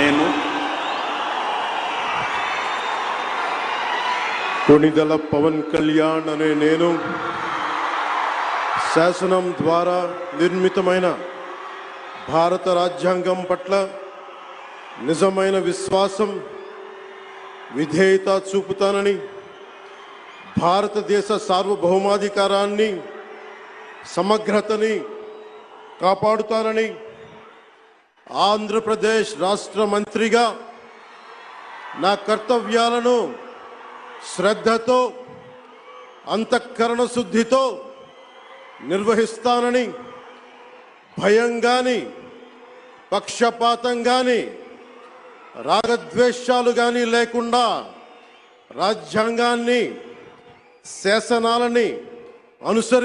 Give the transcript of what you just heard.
నేను కొణిదెల పవన్ కళ్యాణ్ అనే నేను శాసనం ద్వారా నిర్మితమైన భారత రాజ్యాంగం పట్ల నిజమైన విశ్వాసం విధేయత చూపుతానని, భారతదేశ సార్వభౌమాధికారాన్ని సమగ్రతని కాపాడుతానని, ఆంధ్రప్రదేశ్ రాష్ట్ర మంత్రిగా నా కర్తవ్యాలను శ్రద్ధతో అంతఃకరణ శుద్ధితో నిర్వహిస్తానని, భయం గాని పక్షపాతం గాని రాగద్వేషాలు గాని లేకుండా రాజ్యాంగాన్ని శాసనాలని అనుసరించి